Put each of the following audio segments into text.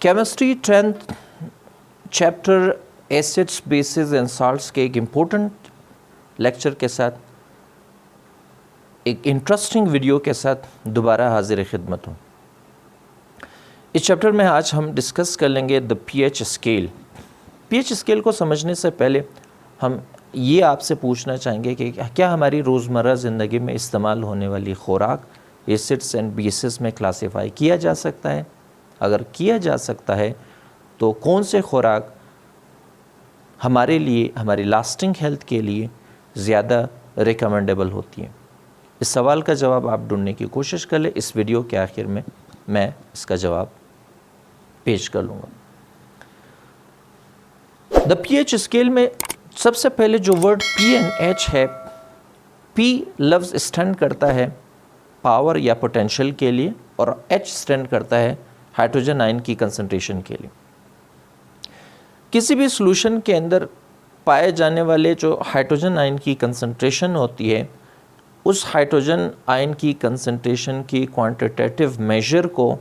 Chemistry 10th chapter acids bases and salts के एक important lecture के साथ, एक इंटरेस्टिंग वीडियो के साथ दोबारा हाजिर खिदमत हूँ। इस चैप्टर में आज हम डिस्कस कर लेंगे the pH scale. PH scale को समझने से पहले हम ये आपसे पूछना चाहेंगे कि क्या हमारी रोज़मर्रा ज़िंदगी में इस्तेमाल होने वाली खुराक एसिड्स एंड बेसिस में क्लासीफाई किया जा सकता है? अगर किया जा सकता है तो कौन से खुराक हमारे लिए, हमारी लास्टिंग हेल्थ के लिए ज़्यादा रिकमेंडेबल होती है? इस सवाल का जवाब आप ढूंढने की कोशिश कर ले। इस वीडियो के आखिर में मैं इसका जवाब पेश कर लूँगा। द पीएच स्केल में सबसे पहले जो वर्ड पी एंड एच है, पी लफ्ज़ स्टैंड करता है पावर या पोटेंशियल के लिए और एच स्टैंड करता है हाइड्रोजन आयन की कंसंट्रेशन के लिए। किसी भी सॉल्यूशन के अंदर पाए जाने वाले जो हाइड्रोजन आयन की कंसंट्रेशन होती है, उस हाइड्रोजन आयन की कंसंट्रेशन की क्वांटिटेटिव मेजर को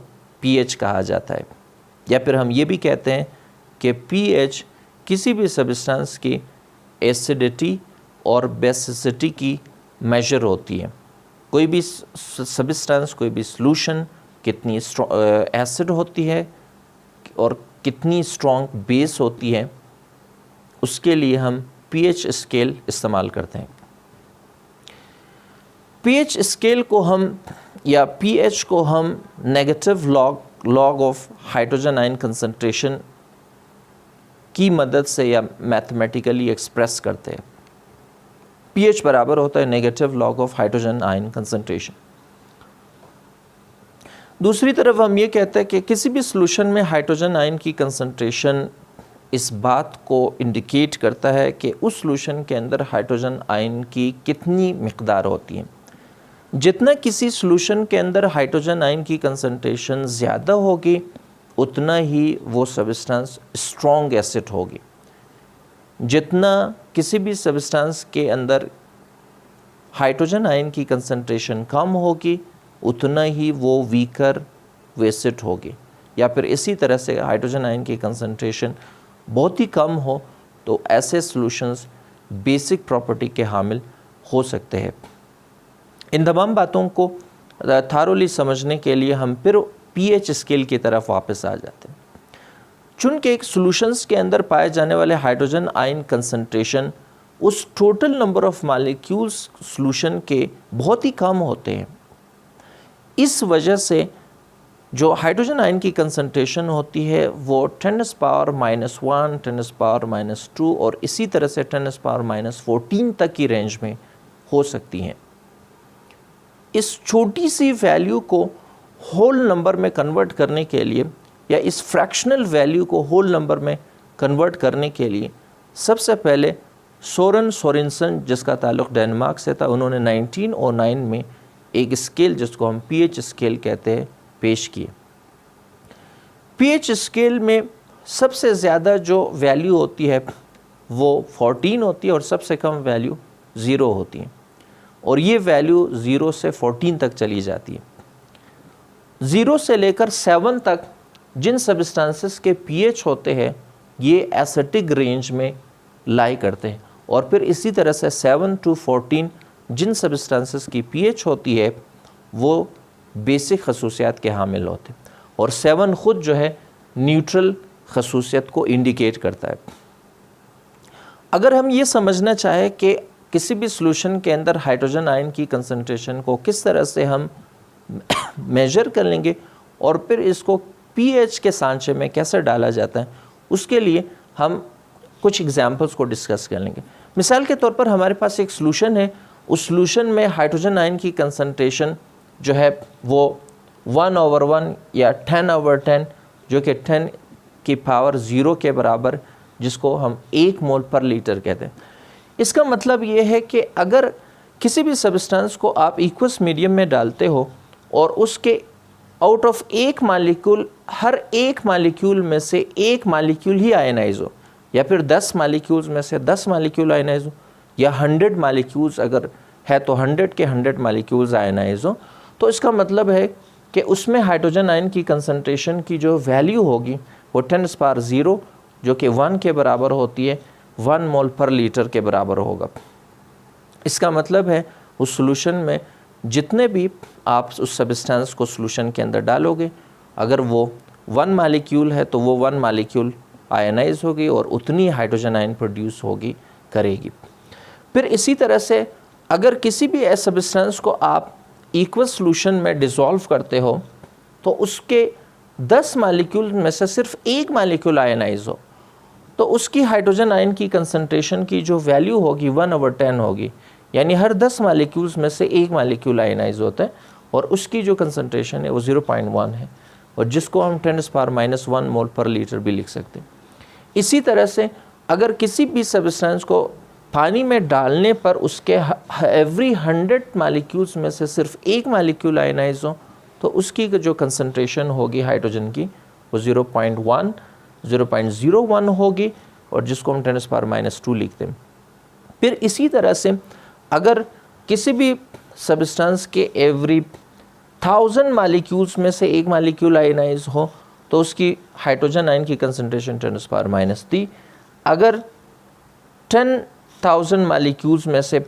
पीएच कहा जाता है। या फिर हम ये भी कहते हैं कि पीएच किसी भी सब्सटेंस की एसिडिटी और बेसिसिटी की मेजर होती है। कोई भी सब्सटेंस, कोई भी सॉल्यूशन कितनी एसिड होती है और कितनी स्ट्रॉन्ग बेस होती है, उसके लिए हम पीएच स्केल इस्तेमाल करते हैं। पीएच स्केल को हम या पीएच को हम negative log of hydrogen ion concentration की मदद से या मैथमेटिकली एक्सप्रेस करते हैं। पीएच बराबर होता है negative log of hydrogen ion concentration. दूसरी तरफ हम ये कहते हैं कि किसी भी सॉल्यूशन में हाइड्रोजन आयन की कंसंट्रेशन इस बात को इंडिकेट करता है कि उस सॉल्यूशन के अंदर हाइड्रोजन आयन की कितनी मिक़दार होती है। जितना किसी सॉल्यूशन के अंदर हाइड्रोजन आयन की कंसंट्रेशन ज़्यादा होगी, उतना ही वो सब्सटेंस स्ट्रॉन्ग एसिड होगी। जितना किसी भी सब्सटेंस के अंदर हाइड्रोजन आयन की कंसंट्रेशन कम होगी, उतना ही वो वीकर एसिड होगी। या फिर इसी तरह से हाइड्रोजन आयन की कंसंट्रेशन बहुत ही कम हो तो ऐसे सॉल्यूशंस बेसिक प्रॉपर्टी के हामिल हो सकते हैं। इन तमाम बातों को थारोली समझने के लिए हम फिर पीएच स्केल की तरफ वापस आ जाते हैं। चूँकि एक सॉल्यूशंस के अंदर पाए जाने वाले हाइड्रोजन आयन कंसंट्रेशन उस total number of molecules solution के बहुत ही कम होते हैं, इस वजह से जो हाइड्रोजन आयन की कंसंट्रेशन होती है वो 10⁻⁻1, 10⁻⁻2 और इसी तरह से 10⁻⁻14 तक की रेंज में हो सकती हैं। इस छोटी सी वैल्यू को होल नंबर में कन्वर्ट करने के लिए या इस फ्रैक्शनल वैल्यू को होल नंबर में कन्वर्ट करने के लिए सबसे पहले सोरेन सोरेनसन, जिसका ताल्लुक़ डेनमार्क से था, उन्होंने 1909 में एक स्केल जिसको हम पीएच स्केल कहते हैं पेश किए। पीएच स्केल में सबसे ज़्यादा जो वैल्यू होती है वो 14 होती है और सबसे कम वैल्यू 0 होती है, और ये वैल्यू 0 से 14 तक चली जाती है। 0 से लेकर 7 तक जिन सब्सटेंसेस के पीएच होते हैं ये एसिडिक रेंज में लाई करते हैं, और फिर इसी तरह से 7 to 14 जिन सब्सटेंसेस की पीएच होती है वो बेसिक खसूसियात के हामिल होते हैं, और 7 ख़ुद जो है न्यूट्रल खसूसियत को इंडिकेट करता है। अगर हम ये समझना चाहें कि किसी भी सॉल्यूशन के अंदर हाइड्रोजन आयन की कंसंट्रेशन को किस तरह से हम मेजर कर लेंगे और फिर इसको पीएच के सांचे में कैसे डाला जाता है, उसके लिए हम कुछ एग्जांपल्स को डिस्कस कर लेंगे। मिसाल के तौर पर हमारे पास एक सॉल्यूशन है, उस सॉल्यूशन में हाइड्रोजन आयन की कंसंट्रेशन जो है वो 1/1 या 10/10, जो कि 10 की पावर 0 के बराबर, जिसको हम 1 मोल पर लीटर कहते हैं। इसका मतलब ये है कि अगर किसी भी सब्सटेंस को आप इक्वस मीडियम में डालते हो और उसके आउट ऑफ एक मालिक्यूल, हर एक मालिक्यूल में से एक मालिक्यूल ही आयनाइज हो, या फिर 10 मालिक्यूल्स में से 10 मालिक्यूल आयनाइज हो, या 100 मालिक्यूल्स अगर है तो 100 के 100 मालिक्यूल्स आयनाइज हो, तो इसका मतलब है कि उसमें हाइड्रोजन आयन की कंसंट्रेशन की जो वैल्यू होगी वो 10⁻�0 जो कि 1 के बराबर होती है 1 मोल पर लीटर के बराबर होगा। इसका मतलब है उस सॉल्यूशन में जितने भी आप उस सब्सटेंस को सॉल्यूशन के अंदर डालोगे, अगर वो 1 मालिक्यूल है तो वो 1 मालिक्यूल आयनाइज होगी और उतनी हाइड्रोजन आयन प्रोड्यूस होगी करेगी। फिर इसी तरह से अगर किसी भी ऐसे सब्सटेंस को आप इक्वल सॉल्यूशन में डिसॉल्व करते हो तो उसके 10 मालिक्यूल में से सिर्फ एक मालिक्यूल आयनाइज हो तो उसकी हाइड्रोजन आयन की कंसंट्रेशन की जो वैल्यू होगी 1/10 होगी, यानी हर 10 मालिक्यूल्स में से एक मालिक्यूल आयनाइज होता है और उसकी जो कंसंट्रेशन है वो 0.1 है, और जिसको हम 10⁻⁻1 मोल पर लीटर भी लिख सकते हैं। इसी तरह से अगर किसी भी सब्सटेंस को पानी में डालने पर उसके एवरी 100 मालिक्यूल्स में से सिर्फ एक मालिक्यूल आयनाइज हो तो उसकी जो कंसंट्रेशन होगी हाइड्रोजन की वो 0.01 होगी, और जिसको हम 10⁻⁻2 लिखते हैं। फिर इसी तरह से अगर किसी भी सब्सटेंस के एवरी 1000 मालिक्यूल्स में से एक मालिक्यूल आयनाइज हो तो उसकी हाइड्रोजन आयन की कंसंट्रेशन 10⁻³ अगर 10,000 मालिक्यूल्स में से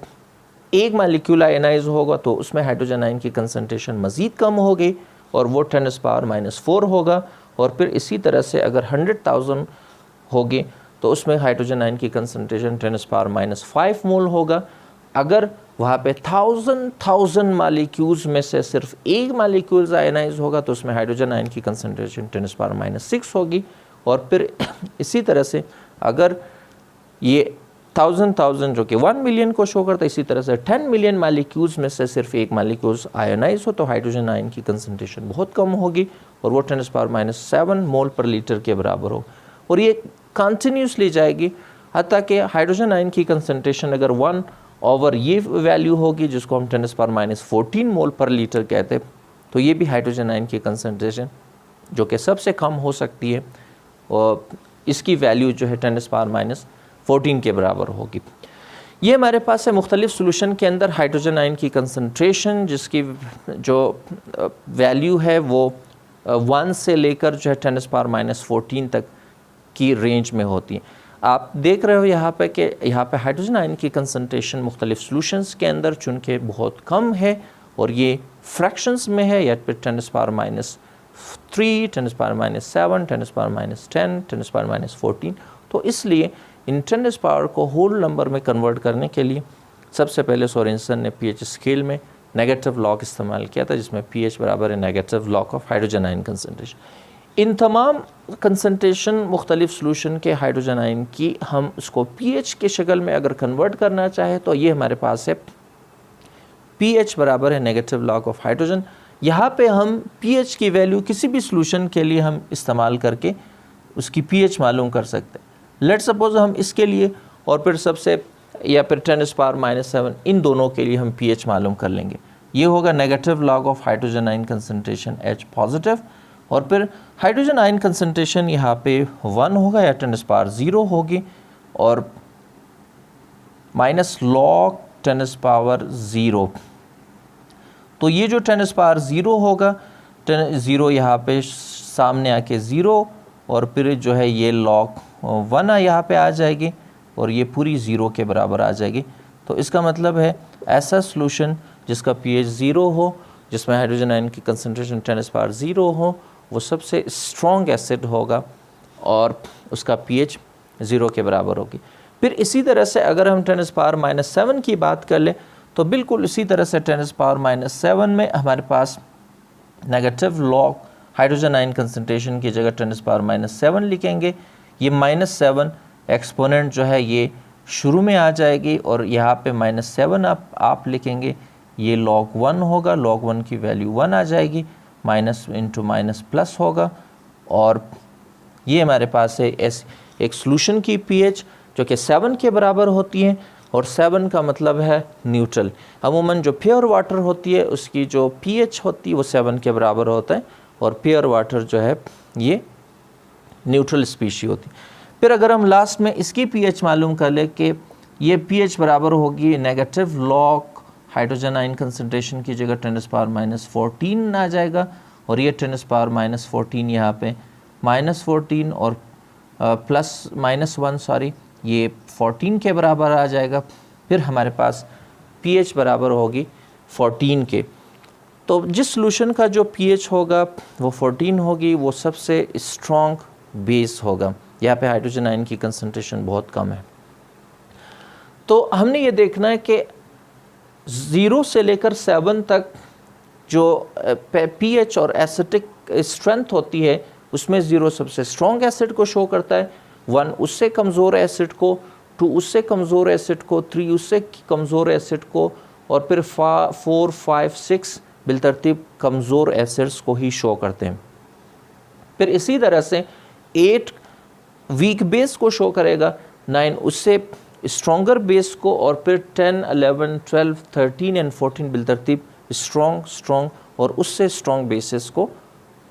एक मालिक्यूल आयनाइज होगा तो उसमें हाइड्रोजन आयन की कंसंट्रेशन मज़ीद कम होगी और वो 10⁻⁻4 होगा। और फिर इसी तरह से अगर 100,000 होगी तो उसमें हाइड्रोजन आयन की कंसंट्रेशन 10⁻⁵ मोल होगा। अगर वहाँ पे 1000 मालिक्यूल्स में से सिर्फ एक मालिक्यूल्स आयनाइज होगा तो उसमें हाइड्रोजन आयन की कंसंट्रेशन 10⁻�6 होगी। और फिर इसी तरह से अगर ये 1000 जो कि 1 मिलियन को शो करता है, इसी तरह से 10 मिलियन मालिक्यूल्स में से सिर्फ एक मालिक्यूल्स आयनाइज हो तो हाइड्रोजन आयन की कंसंट्रेशन बहुत कम होगी और वो 10⁻⁷ मोल पर लीटर के बराबर हो। और ये कंटिन्यूसली जाएगी हत्ता कि हाइड्रोजन आयन की कंसंट्रेशन अगर 1 ओवर ये वैल्यू होगी जिसको हम 10⁻⁻14 मोल पर लीटर कहते हैं, तो ये भी हाइड्रोजन आयन की कंसंट्रेशन जो कि सबसे कम हो सकती है और इसकी वैल्यू जो है 10⁻⁻14 के बराबर होगी। ये हमारे पास है मुख्तलिफ सॉल्यूशन के अंदर हाइड्रोजन आयन की कंसंट्रेशन जिसकी जो वैल्यू है वो 1 से लेकर जो है 10⁻⁻14 तक की रेंज में होती है। आप देख रहे हो यहाँ पे कि यहाँ पे हाइड्रोजन आयन की कंसंट्रेशन मुख्तलिफ सॉल्यूशंस के अंदर चूँकि बहुत कम है और ये फ्रैक्शंस में है, या फिर 10⁻⁻3, 10⁻⁷, 10⁻⁻10, 10⁻⁻14, तो इसलिए इन 10 पावर को होल नंबर में कन्वर्ट करने के लिए सबसे पहले सोरेनसन ने पीएच स्केल में नेगेटिव लॉग इस्तेमाल किया था जिसमें पीएच बराबर है negative log of hydrogen ion concentration. इन तमाम कंसंट्रेशन मुख्तलिफ सॉल्यूशन के हाइड्रोजन आयन की हम उसको पीएच के शक्ल में अगर कन्वर्ट करना चाहे तो ये हमारे पास है पीएच बराबर है नेगेटिव लॉग ऑफ हाइड्रोजन। यहाँ पे हम पीएच की वैल्यू किसी भी सॉल्यूशन के लिए हम इस्तेमाल करके उसकी पीएच मालूम कर सकते हैं। लेट्स सपोज हम इसके लिए और फिर सबसे या फिर 10⁻⁻7 इन दोनों के लिए हम पीएच मालूम कर लेंगे। ये होगा negative log of hydrogen ion concentration H positive, और फिर हाइड्रोजन आयन कंसंट्रेशन यहाँ पे 1 होगा या 10⁻�0 होगी और माइनस लॉग 10⁻�0। तो ये जो 10⁻�0 होगा 0 यहाँ पे सामने आके 0 और फिर जो है ये लॉग 1 यहाँ पे आ जाएगी और ये पूरी 0 के बराबर आ जाएगी। तो इसका मतलब है ऐसा सॉल्यूशन जिसका पीएच 0 हो, जिसमें हाइड्रोजन आयन की कंसंट्रेशन 10⁻�0 हो, वो सबसे स्ट्रॉन्ग एसिड होगा और उसका पीएच 0 के बराबर होगी। फिर इसी तरह से अगर हम 10⁻⁻7 की बात कर लें तो बिल्कुल इसी तरह से 10⁻⁻7 में हमारे पास negative log hydrogen ion concentration की जगह 10⁻⁻7 लिखेंगे। ये -7 एक्सपोनेंट जो है ये शुरू में आ जाएगी और यहाँ पे -7 आप लिखेंगे, ये log 1 होगा, log 1 की वैल्यू 1 आ जाएगी, माइनस इंटू माइनस प्लस होगा और ये हमारे पास है एक सॉल्यूशन की पीएच जो कि 7 के बराबर होती है और 7 का मतलब है न्यूट्रल। अमूमन जो प्योर वाटर होती है उसकी जो पीएच होती है वो 7 के बराबर होता है और प्योर वाटर जो है ये न्यूट्रल स्पीशी होती है। फिर अगर हम लास्ट में इसकी पीएच मालूम कर ले कि ये पीएच बराबर होगी negative log hydrogen ion concentration की जगह 10⁻⁻14 आ जाएगा और ये 10⁻⁻14 यहाँ पे -14 और प्लस -1 सॉरी ये 14 के बराबर आ जाएगा। फिर हमारे पास pH बराबर होगी 14 के। तो जिस सॉल्यूशन का जो pH होगा वो 14 होगी, वो सबसे स्ट्रॉन्ग बेस होगा। यहाँ पे हाइड्रोजन आयन की कंसंट्रेशन बहुत कम है। तो हमने ये देखना है कि 0 से लेकर 7 तक जो pH और एसिटिक स्ट्रेंथ होती है उसमें 0 सबसे स्ट्रॉन्ग एसिड को शो करता है, 1 उससे कमज़ोर एसिड को, 2 उससे कमज़ोर एसिड को, 3 उससे कमज़ोर एसिड को, और फिर 4, 5, 6 बिलतरतीब कमज़ोर एसिड्स को ही शो करते हैं। फिर इसी तरह से 8 वीक बेस को शो करेगा, 9 उससे स्ट्रॉन्गर बेस को, और फिर 10, 11, 12, 13 एंड 14 बिलतरतीब स्ट्रॉन्ग और उससे स्ट्रॉन्ग बेसिस को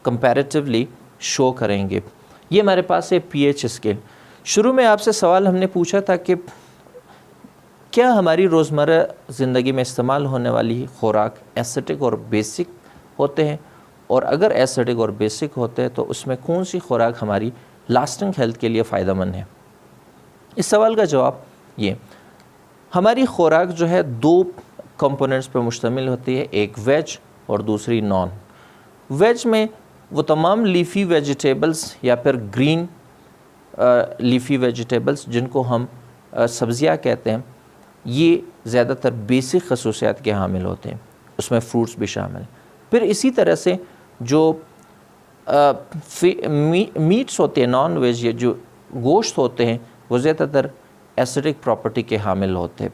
कंपैरेटिवली शो करेंगे। ये हमारे पास है pH स्केल। शुरू में आपसे सवाल हमने पूछा था कि क्या हमारी रोज़मर्रा ज़िंदगी में इस्तेमाल होने वाली खुराक एसिडिक और बेसिक होते हैं, और अगर एसिडिक और बेसिक होते हैं तो उसमें कौन सी खुराक हमारी लास्टिंग हेल्थ के लिए फ़ायदेमंद है। इस सवाल का जवाब ये, हमारी खुराक जो है 2 कंपोनेंट्स पर मुश्तमिल होती है, एक वेज और दूसरी नॉन वेज। में वो तमाम लीफ़ी वेजिटेबल्स या फिर ग्रीन लीफ़ी वेजिटेबल्स जिनको हम सब्ज़ियाँ कहते हैं, ये ज़्यादातर बेसिक खसूसियात के हामिल होते हैं, उसमें फ्रूट्स भी शामिल। फिर इसी तरह से जो मीट्स होते हैं नॉन वेज, या जो गोश्त होते हैं, वो ज़्यादातर एसिडिक प्रॉपर्टी के हामिल होते हैं।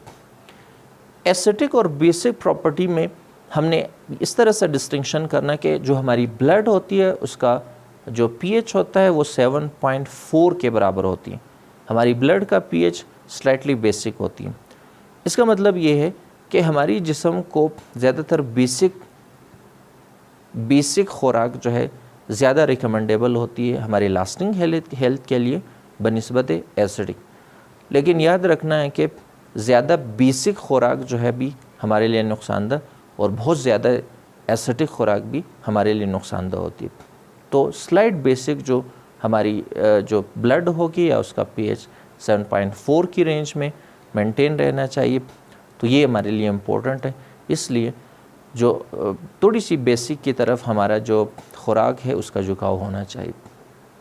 एसिडिक और बेसिक प्रॉपर्टी में हमने इस तरह से डिस्टिंक्शन करना कि जो हमारी ब्लड होती है उसका जो pH होता है वो 7.4 के बराबर होती है, हमारी ब्लड का pH स्लाइटली बेसिक होती है। इसका मतलब ये है कि हमारी जिस्म को ज़्यादातर बेसिक खुराक जो है ज़्यादा रिकमेंडेबल होती है हमारी लास्टिंग हेल्थ के लिए बनिस्बत एसिडिक। लेकिन याद रखना है कि ज़्यादा बेसिक खुराक जो है भी हमारे लिए नुकसानदेह, और बहुत ज़्यादा एसिडिक खुराक भी हमारे लिए नुकसानदेह होती है। तो स्लाइट बेसिक जो हमारी जो ब्लड होगी या उसका pH 7.4 की रेंज में मेंटेन रहना चाहिए। तो ये हमारे लिए इम्पोर्टेंट है, इसलिए जो थोड़ी सी बेसिक की तरफ हमारा जो खुराक है उसका झुकाव होना चाहिए।